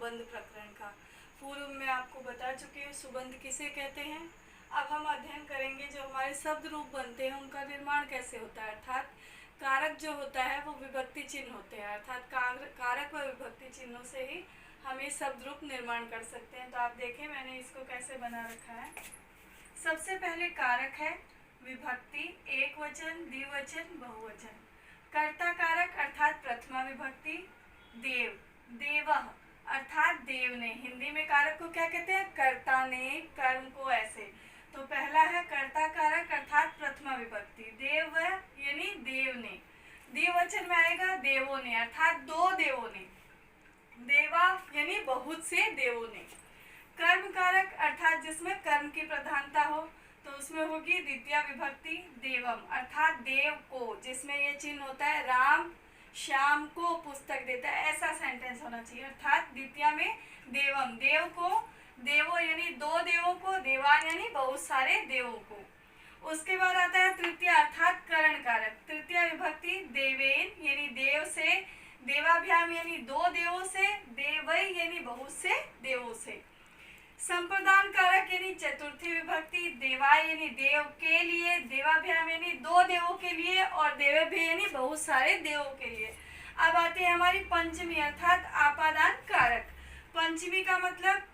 संबंध प्रकरण का। पूर्व में आपको बता चुके हैं सुबंध किसे कहते हैं। अब हम अध्ययन करेंगे जो हमारे शब्द रूप बनते हैं उनका निर्माण कैसे होता है, अर्थात कारक जो होता है वो विभक्ति चिन्ह होते हैं, अर्थात कारक व विभक्ति चिन्हों से ही हम ये शब्द रूप निर्माण कर सकते हैं। तो आप देखें मैंने इसको कैसे बना रखा है। सबसे पहले कारक है विभक्ति, एक वचन, द्विवचन, बहुवचन। कर्ता कारक अर्थात प्रथमा विभक्ति। देव, देवः अर्थात देव ने। हिंदी में कारक को क्या कहते हैं, कर्ता ने, कर्म को ऐसे। तो पहला है कर्ता कारक अर्थात प्रथमा विभक्ति, देव यानी देव ने। द्विवचन में आएगा देवों ने अर्थात दो देवों ने। देवा यानी बहुत से देवों ने। कर्म कारक अर्थात जिसमें कर्म की प्रधानता हो तो उसमें होगी द्वितीय विभक्ति, देवम अर्थात देव को, जिसमें ये चिन्ह होता है राम श्याम को पुस्तक देता है, ऐसा सेंटेंस होना चाहिए। अर्थात द्वितीय में देवम, देव को, देवो यानी दो देवों को, देवान यानी बहुत सारे देवों को। उसके बाद आता है तृतीय अर्थात करण कारक, तृतीय विभक्ति देवेन यानी देव से, देवाभ्याम यानी दो देवों से, देवई यानी बहुत से देवों से। संप्रदान कारक यानी चतुर्थी विभक्ति, देवाय यानी देव के लिए, देवाभ्याम यानी दो देवों के लिए, और देवेभ्य यानी बहुत सारे देवों के लिए। अब आती है हमारी पंचमी अर्थात आपादान कारक। पंचमी का मतलब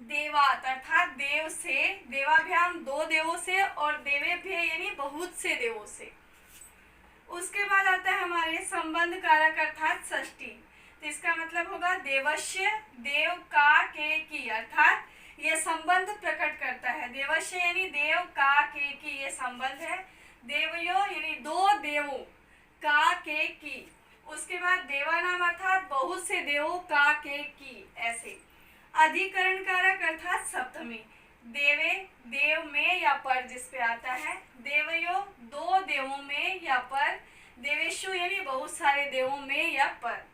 देवात अर्थात देव से, देवाभ्याम दो देवों से, और देवेभ्य यानी बहुत से देवों से। उसके बाद आता है हमारे संबंध कारक अर्थात षष्ठी। तो इसका मतलब होगा देवश्य, देव का के की, अर्थात ये संबंध प्रकट करता है। देवश्य यानी देव का के की, ये संबंध है। देवयो यानी दो देवों का के की। उसके बाद देवानाम अर्थात बहुत से देवों का के की, ऐसे। अधिकरण कारक अर्थात सप्तमी, देवे देव में या पर जिस पे आता है, देवयो दो देवों में या पर, देवेशु यानी बहुत सारे देवों में या पर।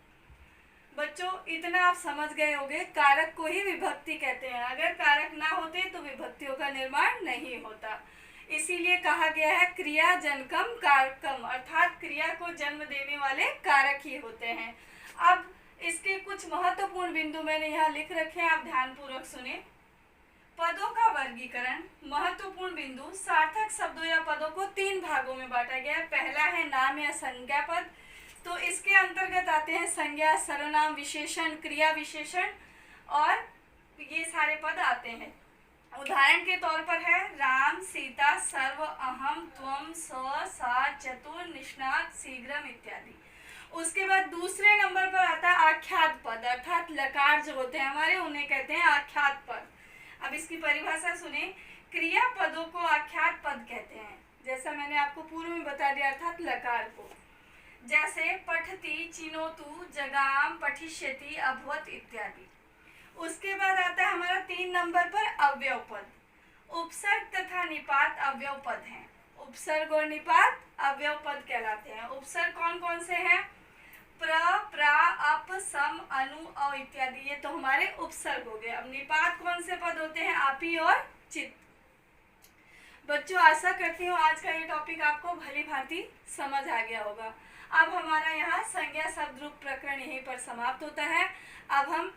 बच्चों इतना आप समझ गए होंगे, कारक को ही विभक्ति कहते हैं। अगर कारक ना होते तो विभक्तियों का निर्माण नहीं होता। इसीलिए कहा गया है क्रिया जनकम कारकम, अर्थात क्रिया को जन्म देने वाले कारक ही होते हैं। अब इसके कुछ महत्वपूर्ण बिंदु मैंने यहाँ लिख रखे हैं, आप ध्यानपूर्वक सुने। पदों का वर्गीकरण, महत्वपूर्ण बिंदु। सार्थक शब्दों या पदों को तीन भागों में बांटा गया है। पहला है नाम या संज्ञा पद, तो इसके अंतर्गत आते हैं संज्ञा, सर्वनाम, विशेषण, क्रिया विशेषण, और ये सारे पद आते हैं। उदाहरण के तौर पर है राम, सीता, सर्व, अहम, त्वम, स, सा, चतुर, निष्णात, शीघ्रम इत्यादि। उसके बाद दूसरे नंबर पर आता है आख्यात पद, अर्थात लकार जो होते हैं हमारे, उन्हें कहते हैं आख्यात पद। अब इसकी परिभाषा सुने। क्रिया पदों को आख्यात पद कहते हैं, जैसा मैंने आपको पूर्व में बता दिया, अर्थात लकार को। जैसे पठती, चिनोतु, जगाम, पठिष्यति, अभवत इत्यादि। उसके बाद आता है हमारा 3 नंबर पर अवयव पद। उपसर्ग तथा निपात अवयव पद हैं। उपसर्ग और निपात अवयव पद कहलाते हैं। उपसर्ग कौन कौन से हैं, प्र, प्रा, अप, सम, अनु, अ इत्यादि, ये तो हमारे उपसर्ग हो गए। अब निपात कौन से पद होते हैं, आपी और चित। बच्चों आशा करती हूँ आज का ये टॉपिक आपको भली भांति समझ आ गया होगा। अब हमारा यहाँ संज्ञा शब्द रूप प्रकरण यहीं पर समाप्त होता है। अब हम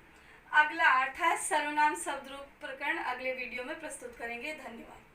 अगला अर्थात सर्वनाम शब्द रूप प्रकरण अगले वीडियो में प्रस्तुत करेंगे। धन्यवाद।